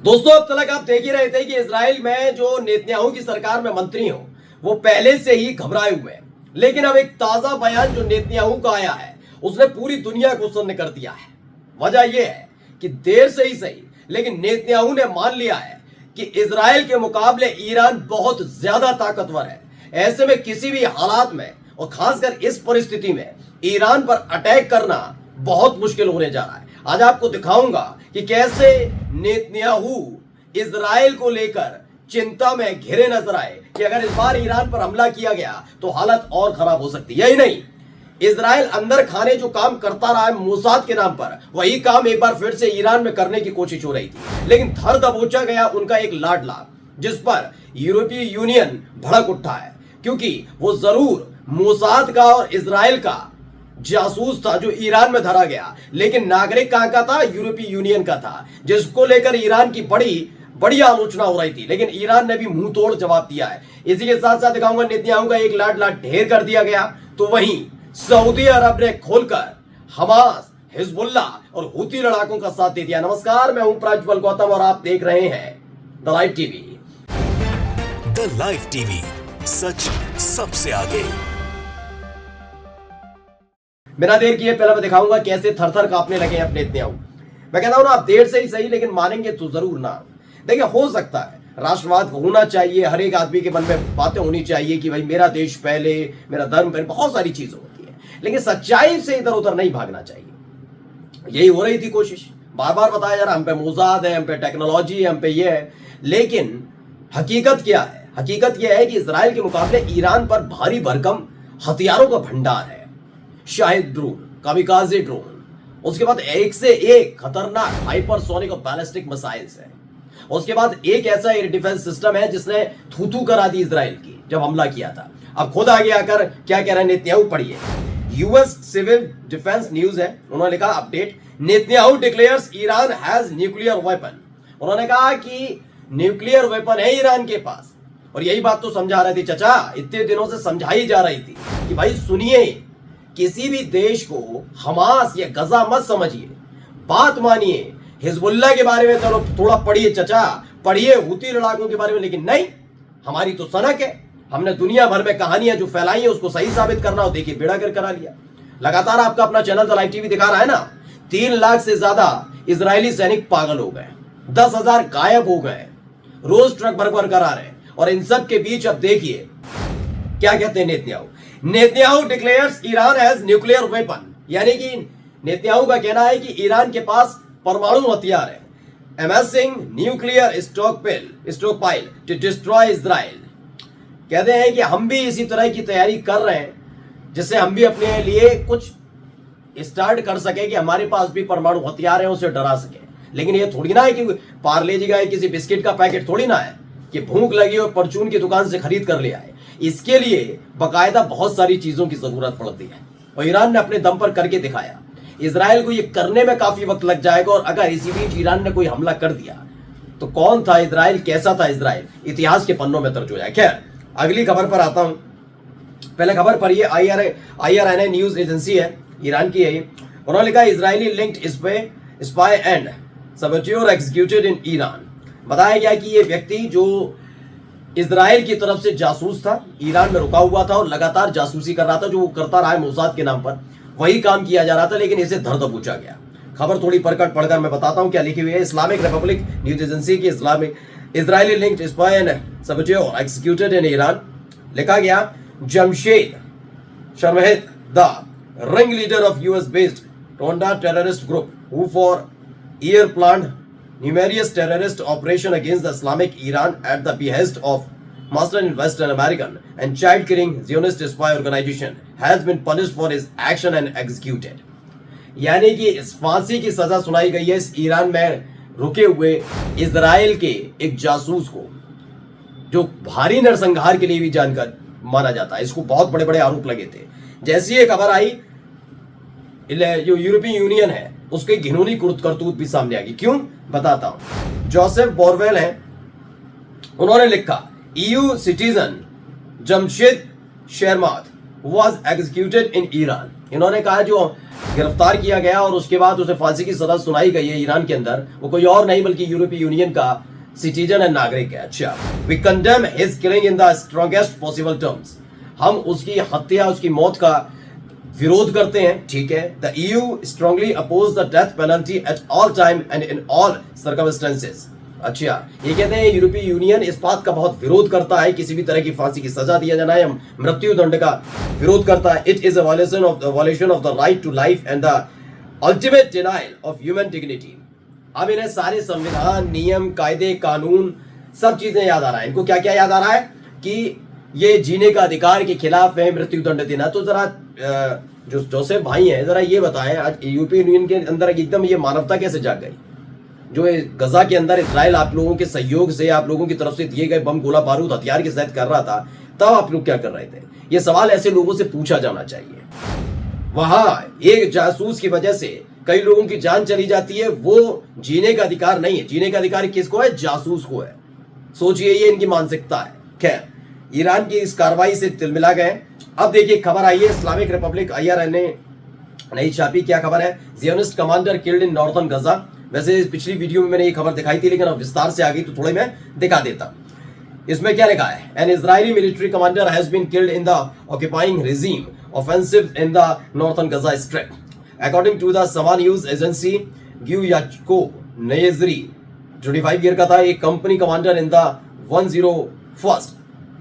दोस्तों, अब तक आप देख ही रहे थे कि इजराइल में जो नेतन्याहू की सरकार में मंत्री हो वो पहले से ही घबराए हुए हैं। लेकिन अब एक ताजा बयान जो नेतन्याहू का आया है उसने पूरी दुनिया को सुन्न कर दिया है। वजह यह है कि देर से ही सही लेकिन नेतन्याहू ने मान लिया है कि इजराइल के मुकाबले ईरान बहुत ज्यादा ताकतवर है। ऐसे में किसी भी हालात में और खासकर इस परिस्थिति में ईरान पर अटैक करना बहुत मुश्किल होने जा रहा है। आज आपको दिखाऊंगा कि कैसे नेतन्याहू इजराइल को लेकर चिंता में घिरे नजर आए कि अगर इस बार ईरान पर हमला किया गया तो हालत और खराब हो सकती है। यही नहीं, इजराइल अंदर खाने जो काम करता रहा है मोसाद के नाम पर, वही काम एक बार फिर से ईरान में करने की कोशिश हो रही थी। लेकिन धर दबोचा गया उनका एक लाडला, जिस पर यूरोपीय यूनियन भड़क उठा है, क्योंकि वो जरूर मोसाद का और इजराइल का जासूस था जो ईरान में धरा गया। लेकिन नागरिक कहां का था? यूरोपीय यूनियन का था, जिसको लेकर ईरान की बड़ी आलोचना हो रही थी। लेकिन ईरान ने भी मुंह तोड़ जवाब दिया है। इसी के साथ साथ दिखाऊंगा नेतन्याहू का एक लाडला ढेर कर दिया गया, तो वहीं सऊदी अरब ने खोलकर हमास, हिजबुल्ला और हुती लड़ाकों का साथ दे दिया। नमस्कार, मैं हूं प्रज्वल गौतम और आप देख रहे हैं the live TV. The live TV, सच सबसे आगे। बिना देर किए पहले मैं दिखाऊंगा कैसे थर-थर कांपने लगे हैं अपने नेतन्याहू। मैं कहता हूं ना, आप देर से ही सही लेकिन मानेंगे तो जरूर ना। देखिए, हो सकता है राष्ट्रवाद होना चाहिए, हर एक आदमी के मन में बातें होनी चाहिए कि भाई मेरा देश पहले, मेरा धर्म पहले, बहुत सारी चीजें होती है। लेकिन सच्चाई से इधर उधर नहीं भागना चाहिए। यही हो रही थी कोशिश। बार बार बताया जा रहा हम पे मोसाद है, हम पे टेक्नोलॉजी है, हम पे ये है। लेकिन हकीकत क्या है? हकीकत यह है कि इजराइल के मुकाबले ईरान पर भारी भरकम हथियारों का भंडार है। शाहिद ड्रोन, कामिकाजे ड्रोन, उसके बाद एक से एक खतरनाक हाइपरसोनिक और बैलिस्टिक मिसाइल्स है। उसके बाद एक ऐसा एयर डिफेंस सिस्टम है जिसने थू करा दी इजराइल की जब हमला किया था। अब खुद आगे आकर क्या कह रहे हैं नेतन्याहू, पढ़िए। यूएस सिविल डिफेंस न्यूज है, उन्होंने लिखा update, Netanyahu declares Iran has nuclear weapon. उन्होंने कहा कि न्यूक्लियर वेपन है ईरान के पास। और यही बात तो समझा रहे थे चचा, इतने दिनों से समझाई जा रही थी कि भाई सुनिए, किसी भी देश को हमास या गजा मत समझिए, बात मानिए। हिजबुल्ला के बारे में तो थोड़ा पढ़िए चचा, पढ़िए हुती लड़ाकों के बारे में। लेकिन नहीं, हमारी तो सनक है, हमने दुनिया भर में कहानियां जो फैलाई है उसको सही साबित करना हो। देखिए, बेड़ा कर करा लिया। लगातार आपका अपना चैनल द लाइव टीवी दिखा रहा है ना, 3 लाख से ज्यादा इजरायली सैनिक पागल हो गए, 10,000 गायब हो गए, रोज ट्रक भर कर आ रहे हैं। और इन सब के बीच अब देखिए क्या कहते हैं Netanyahu. Netanyahu declares Iran has nuclear weapon, यानी कि नेतन्याहू का कहना है कि ईरान के पास परमाणु हथियार है। Amassing nuclear stockpile to destroy Israel. कहते हैं कि हम भी इसी तरह की तैयारी कर रहे हैं जिससे हम भी अपने लिए कुछ स्टार्ट कर सके कि हमारे पास भी परमाणु हथियार है, उसे डरा सके। लेकिन ये थोड़ी ना है कि पार्ले जी का किसी बिस्किट का पैकेट थोड़ी ना है कि भूख लगी और परचून की दुकान से खरीद कर ले आए। इसके लिए बकायदा बहुत सारी चीजों की जरूरत पड़ती है और ईरान ने अपने दम पर करके दिखाया। इजराइल को ये करने में काफी वक्त लग जाएगा। और अगर इसी बीच ईरान ने कोई हमला कर दिया तो कौन था इजराइल, कैसा था इजराइल, इतिहास के पन्नों में दर्ज हो जाए। खैर, अगली खबर पर आता हूं। पहले खबर पर, ये IRNA न्यूज एजेंसी है, ईरान की है। उन्होंने लिखा Israeli linked spy and saboteur executed in Iran. बताया गया कि ये व्यक्ति जो इजराइल की तरफ से जासूस था, ईरान में रुका हुआ था और लगातार जासूसी कर रहा था, जो वो करता रहा है मोसाद के नाम पर, वही काम किया जा रहा था। लेकिन इसे धर दबोचा गया। खबर थोड़ी पढ़कर मैं बताता हूं क्या लिखी हुई है। इस्लामिक रिपब्लिक न्यूज एजेंसी की Israeli linked spy and saboteur executed in Iran. लिखा गया, Jamshid Sharmahd, the ring leader of US based Tondar terrorist group who for year planned numerous terrorist operation against the Islamic Iran at the behest of Master in Western American and child-killing Zionist spy organization has been punished for his action and executed। यानी कि इस फांसी की सजा सुनाई गई है इस ईरान में रुके हुए इजराइल के एक जासूस को, जो भारी नरसंहार के लिए भी जानकर माना जाता है। इसको बहुत बड़े बड़े आरोप लगे थे। जैसी ये खबर आई, जो यूरोपीय यूनियन है उसकी घिनौनी करतूत भी सामने आ गई। क्यों, बताता हूं। जोसेफ बोरवेल हैं, उन्होंने लिखा, EU citizen Jamshid Sharmahd was executed in Iran। इन्होंने कहा जो गिरफ्तार किया गया और उसके बाद उसे फांसी की सजा सुनाई गई है ईरान के अंदर, वो कोई और नहीं बल्कि यूरोपीय यूनियन का सिटीजन एंड नागरिक है। अच्छा, we condemn his killing in the strongest possible terms, हम उसकी हत्या, उसकी मौत का विरोध करते हैं, ठीक है। The EU strongly oppose the death penalty at all time and in all circumstances. अच्छा, ये कहते हैं यूरोपीय यूनियन इस बात का बहुत विरोध करता है, किसी भी तरह की फांसी की सजा दिया जाना है, मृत्यु दंड का विरोध करता है। It is a violation of the right to life and the ultimate denial of human dignity. अब इन्हें सारे संविधान, नियम, कायदे, कानून, सब चीजें याद आ रहा है। इनको क्या क्या याद आ रहा है कि ये जीने का अधिकार के खिलाफ है, मृत्यु दंड देना। तो जरा जो जोसेफ भाई हैं, जरा ये बताएं, आज यूरोपीय यूनियन के अंदर एकदम ये मानवता कैसे जाग गई? जो गजा के अंदर इजराइल आप लोगों के सहयोग से, आप लोगों की तरफ से दिए गए बम, गोला बारूद, हथियार के साथ कर रहा था, तब आप लोग क्या कर रहे थे? ये सवाल ऐसे लोगों से पूछा जाना चाहिए। वहां एक जासूस की वजह से कई लोगों की जान चली जाती है, वो जीने का अधिकार नहीं है। जीने का अधिकार किसको है? जासूस को है। सोचिए, ये इनकी मानसिकता है। खैर, ईरान की इस कार्रवाई से तिलमिला गए। अब देखिए खबर आई है, इस्लामिक रिपब्लिक IRN ने नई छापी। क्या खबर है? Zionist commander killed in northern Gaza. वैसे पिछली वीडियो में मैंने ये खबर दिखाई थी, लेकिन अब विस्तार से आ गई तो थोड़ी मैं दिखा देता। इसमें क्या लिखा है? An Israeli military commander has been killed in the occupying regime offensive in the northern Gaza Strip. According to the Sama news agency, गिव याचको नेजरी 25 ईयर का था, एक company commander in the 101st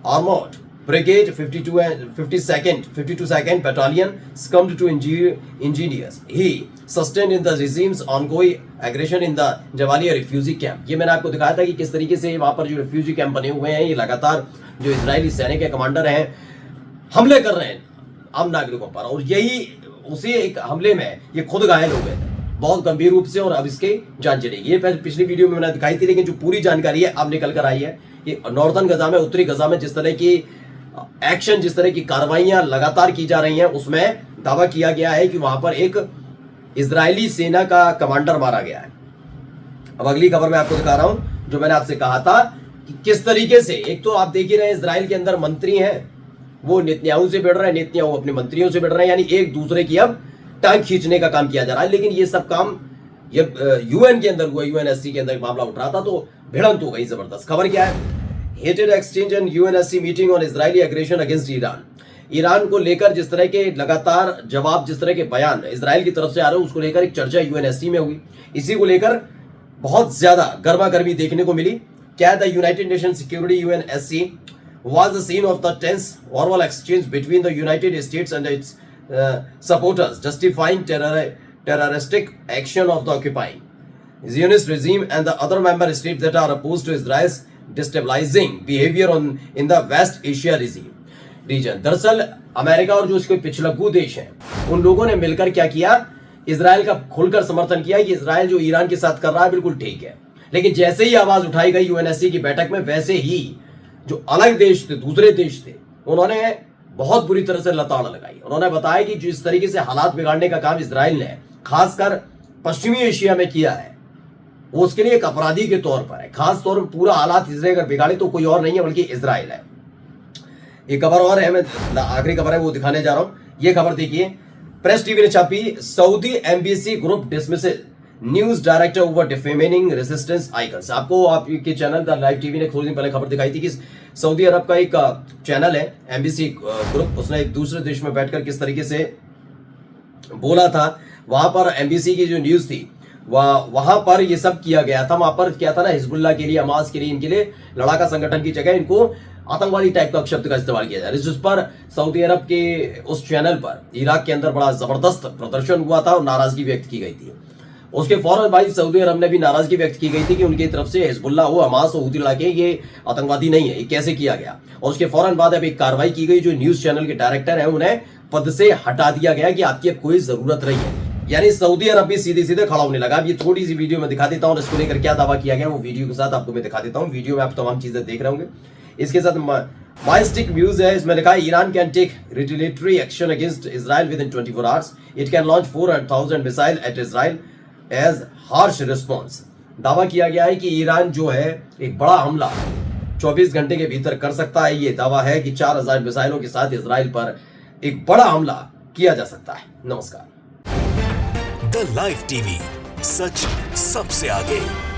Armored Brigade 52nd Battalion succumbed to injuries he sustained in the regime's ongoing aggression in the Jabalia refugee camp। ये मैंने आपको दिखाया था कि किस तरीके से वहां पर जो रिफ्यूजी कैंप बने हुए हैं, ये लगातार जो इजरायली सैनिक के कमांडर हैं हमले कर रहे हैं आम नागरिकों पर, और यही उसी एक हमले में ये खुद घायल हो गए थे बहुत गंभीर रूप से, और अब इसके जान चलेगी। ये पिछली वीडियो में मैंने दिखाई थी, लेकिन जो पूरी जानकारी है अब निकल कर आई है। ये नॉर्थर्न गजा में, उत्तरी गजा में जिस तरह की एक्शन, जिस तरह की कार्रवाइयां लगातार की जा रही हैं, उसमें दावा किया गया है कि वहां पर एक इजरायली सेना का कमांडर मारा गया है। अब अगली खबर मैं आपको दिखा रहा हूं, जो मैंने आपसे कहा था कि किस तरीके से, एक तो आप देख ही रहे हैं इजराइल के अंदर मंत्री हैं, वो नेतन्याहू से भिड़ रहे हैं, नेतन्याहू अपने मंत्रियों से भिड़ रहे हैं, यानी एक दूसरे की अब टांग खींचने का काम किया जा रहा है। लेकिन ये सब काम ये UN के अंदर हुआ, UNSC के अंदर मामला उठ रहा था, तो भिड़ंत हो गई जबरदस्त। खबर क्या है? Hated exchange and UNSC meeting on Israeli aggression against Iran. Iran को लेकर जिस तरह के लगातार जवाब, जिस तरह के बयान इजराइल की तरफ से आ रहे हैं, उसको लेकर एक चर्चा UNSC में हुई। इसी को लेकर बहुत ज्यादा गर्मा गर्मी देखने को मिली। क्या the United nation security UNSC was the scene of the tense verbal exchange between the United States and its supporters, justifying terroristic action of the occupying Zionist regime and the other member states that are opposed to Israel's destabilizing behavior in the West Asia region। दरअसल America और जो इसके पिछलग्गू देश हैं, उन लोगों ने मिलकर क्या किया? इजराइल का खुलकर समर्थन किया कि इजराइल जो ईरान के साथ कर रहा है बिल्कुल ठीक है। लेकिन जैसे ही आवाज उठाई गई UNSC की बैठक में, वैसे ही जो अलग देश थे, दूसरे देश थे, उन्होंने बहुत बुरी तरह से लताड़ लगाई। उन्होंने बताया कि जिस तरीके से हालात बिगाड़ने का काम इजराइल ने खासकर पश्चिमी एशिया में किया है, वो उसके लिए एक अपराधी के तौर पर है। खास तौर पर पूरा हालात इसराइल अगर बिगाड़े तो कोई और नहीं है बल्कि इजराइल है। एक खबर और है, मैं आखिरी खबर है वो दिखाने जा रहा हूं। ये खबर देखिए, प्रेस टीवी ने छापी, Saudi embassy group dismisses news director over defaming resistance icons. आपको आपके चैनल द लाइव टीवी ने थोड़ी दिन पहले खबर दिखाई थी कि सऊदी अरब का एक चैनल है एम्बेसी ग्रुप, उसने एक दूसरे देश में बैठकर किस तरीके से बोला था। वहां पर एम्बेसी की जो न्यूज थी, वहां पर ये सब किया गया था। वहां पर क्या था ना, हिजबुल्लाह के लिए, हमास के लिए, इनके लिए लड़ाका संगठन की जगह इनको आतंकवादी टाइप का शब्द का इस्तेमाल किया जा रहा है। जिस पर सऊदी अरब के उस चैनल पर इराक के अंदर बड़ा जबरदस्त प्रदर्शन हुआ था और नाराजगी व्यक्त की गई थी। उसके फौरन बाद सऊदी अरब ने भी नाराजगी व्यक्त की गई थी कि उनकी तरफ से हिजबुल्लाह हो, हमास हो, हूती इलाके, ये आतंकवादी नहीं है, ये कैसे किया गया। और उसके फौरन बाद अब एक कार्रवाई की गई, जो न्यूज चैनल के डायरेक्टर हैं उन्हें पद से हटा दिया गया कि आपकी अब कोई जरूरत नहीं है। यानी सऊदी अरब भी सीधे सीधे खड़ा होने लगा। अब ये थोड़ी सी वीडियो में दिखा देता हूँ, इसको लेकर क्या दावा किया गया वो वीडियो के साथ आपको मैं दिखा देता हूँ। वीडियो में आप तमाम चीजें देख रहे होंगे। इसके साथ माइस्टिक व्यूज है, इसमें लिखा है Iran can take retaliatory action against Israel within 24 hours. It can launch 400,000 missile at Israel as harsh response. दावा किया गया है कि ईरान जो है एक बड़ा हमला 24 घंटे के भीतर कर सकता है। ये दावा है कि 4000 मिसाइलों के साथ इजराइल पर एक बड़ा हमला किया जा सकता है। नमस्कार। द लाइव टीवी, सच सबसे आगे।